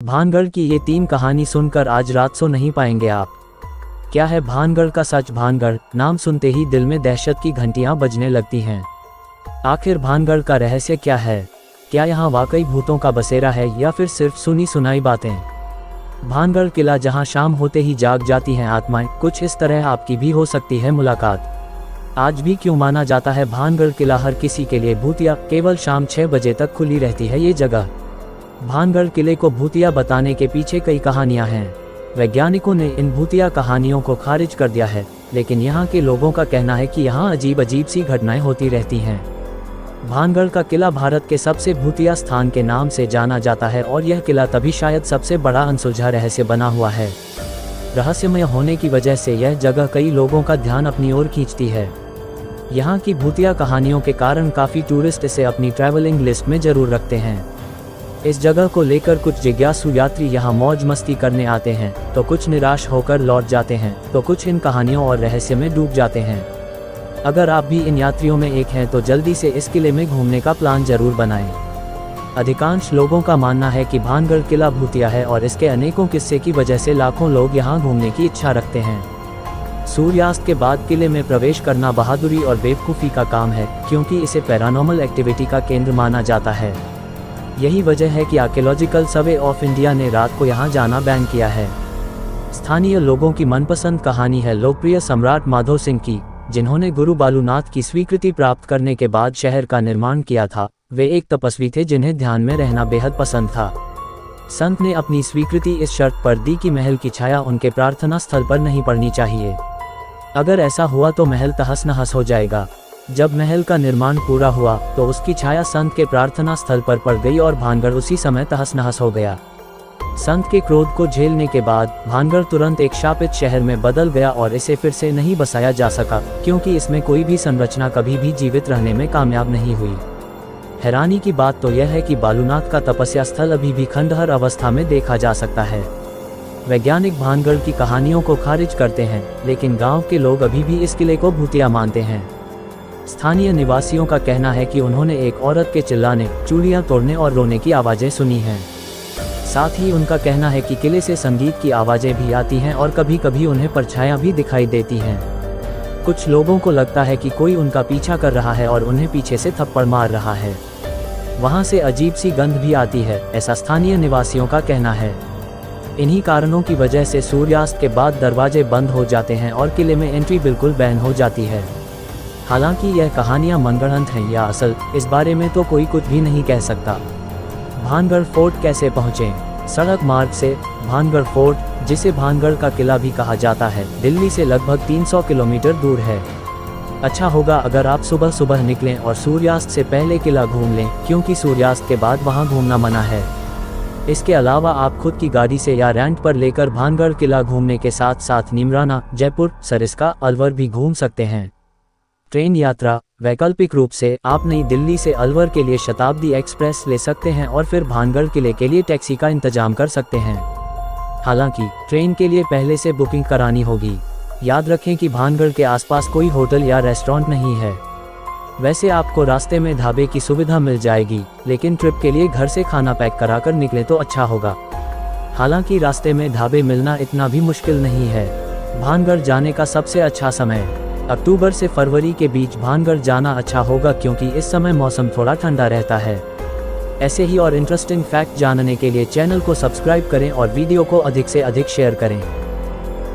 भानगढ़ की ये 3 कहानी सुनकर आज रात सो नहीं पाएंगे आप। क्या है भानगढ़ का सच? भानगढ़ नाम सुनते ही दिल में दहशत की घंटियां बजने लगती हैं। आखिर भानगढ़ का रहस्य क्या है? क्या यहाँ वाकई भूतों का बसेरा है या फिर सिर्फ सुनी सुनाई बातें? भानगढ़ किला जहाँ शाम होते ही जाग जाती हैं आत्माएं, कुछ इस तरह आपकी भी हो सकती है मुलाकात। आज भी क्यों माना जाता है भानगढ़ किला हर किसी के लिए भूतिया? केवल शाम 6 बजे तक खुली रहती है ये जगह। भानगढ़ किले को भूतिया बताने के पीछे कई कहानियां हैं। वैज्ञानिकों ने इन भूतिया कहानियों को खारिज कर दिया है, लेकिन यहाँ के लोगों का कहना है कि यहाँ अजीब अजीब सी घटनाएं होती रहती हैं। भानगढ़ का किला भारत के सबसे भूतिया स्थान के नाम से जाना जाता है और यह किला तभी शायद सबसे बड़ा अनसुलझा रहस्य बना हुआ है। रहस्यमय होने की वजह से यह जगह कई लोगों का ध्यान अपनी ओर खींचती है। यहाँ की भूतिया कहानियों के कारण काफ़ी टूरिस्ट इसे अपनी ट्रैवलिंग लिस्ट में जरूर रखते हैं। इस जगह को लेकर कुछ जिज्ञासु यात्री यहाँ मौज मस्ती करने आते हैं, तो कुछ निराश होकर लौट जाते हैं, तो कुछ इन कहानियों और रहस्य में डूब जाते हैं। अगर आप भी इन यात्रियों में एक हैं तो जल्दी से इस किले में घूमने का प्लान जरूर बनाएं। अधिकांश लोगों का मानना है कि भानगढ़ किला भूतिया है और इसके अनेकों किस्से की वजह से लाखों लोग यहाँ घूमने की इच्छा रखते हैं। सूर्यास्त के बाद किले में प्रवेश करना बहादुरी और बेवकूफ़ी का काम है, क्योंकि इसे पैरानॉर्मल एक्टिविटी का केंद्र माना जाता है। यही वजह है कि आर्कियोलॉजिकल सर्वे ऑफ इंडिया ने रात को यहाँ जाना बैन किया है। स्थानीय लोगों की मनपसंद कहानी है लोकप्रिय सम्राट माधो सिंह की, जिन्होंने गुरु बालूनाथ की स्वीकृति प्राप्त करने के बाद शहर का निर्माण किया था। वे एक तपस्वी थे जिन्हें ध्यान में रहना बेहद पसंद था। संत ने अपनी स्वीकृति इस शर्त पर दी कि महल की छाया उनके प्रार्थना स्थल पर नहीं पड़नी चाहिए। अगर ऐसा हुआ तो महल तहस नहस हो जाएगा। जब महल का निर्माण पूरा हुआ तो उसकी छाया संत के प्रार्थना स्थल पर पड़ गई और भानगढ़ उसी समय तहस नहस हो गया। संत के क्रोध को झेलने के बाद भानगढ़ तुरंत एक शापित शहर में बदल गया और इसे फिर से नहीं बसाया जा सका, क्योंकि इसमें कोई भी संरचना कभी भी जीवित रहने में कामयाब नहीं हुई। हैरानी की बात तो यह है कि बालूनाथ का तपस्या स्थल अभी भी खंडहर अवस्था में देखा जा सकता है। वैज्ञानिक भानगढ़ की कहानियों को खारिज करते हैं, लेकिन गांव के लोग अभी भी इस किले को भूतिया मानते हैं। स्थानीय निवासियों का कहना है कि उन्होंने एक औरत के चिल्लाने, चूड़ियां तोड़ने और रोने की आवाज़ें सुनी हैं। साथ ही उनका कहना है कि किले से संगीत की आवाज़ें भी आती हैं और कभी कभी उन्हें परछायां भी दिखाई देती हैं। कुछ लोगों को लगता है कि कोई उनका पीछा कर रहा है और उन्हें पीछे से थप्पड़ मार रहा है। वहाँ से अजीब सी गंध भी आती है, ऐसा स्थानीय निवासियों का कहना है। इन्हीं कारणों की वजह से सूर्यास्त के बाद दरवाजे बंद हो जाते हैं और किले में एंट्री बिल्कुल बैन हो जाती है। हालांकि यह कहानियां मनगढ़ंत हैं या असल, इस बारे में तो कोई कुछ भी नहीं कह सकता। भानगढ़ फोर्ट कैसे पहुँचें? सड़क मार्ग से। भानगढ़ फोर्ट, जिसे भानगढ़ का किला भी कहा जाता है, दिल्ली से लगभग 300 किलोमीटर दूर है। अच्छा होगा अगर आप सुबह सुबह निकलें और सूर्यास्त से पहले किला घूम लें, क्योंकि सूर्यास्त के बाद वहां घूमना मना है। इसके अलावा आप खुद की गाड़ी से या रेंट पर लेकर भानगढ़ किला घूमने के साथ साथ नीमराना, जयपुर, सरिस्का, अलवर भी घूम सकते हैं। ट्रेन यात्रा। वैकल्पिक रूप से आप नई दिल्ली से अलवर के लिए शताब्दी एक्सप्रेस ले सकते हैं और फिर भानगढ़ किले के लिए टैक्सी का इंतजाम कर सकते हैं। हालांकि ट्रेन के लिए पहले से बुकिंग करानी होगी। याद रखें कि भानगढ़ के आसपास कोई होटल या रेस्टोरेंट नहीं है। वैसे आपको रास्ते में ढाबे की सुविधा मिल जाएगी, लेकिन ट्रिप के लिए घर से खाना पैक कराकर निकले तो अच्छा होगा। हालांकि रास्ते में ढाबे मिलना इतना भी मुश्किल नहीं है। भानगढ़ जाने का सबसे अच्छा समय अक्टूबर से फरवरी के बीच भानगढ़ जाना अच्छा होगा, क्योंकि इस समय मौसम थोड़ा ठंडा रहता है। ऐसे ही और इंटरेस्टिंग फैक्ट जानने के लिए चैनल को सब्सक्राइब करें और वीडियो को अधिक से अधिक शेयर करें।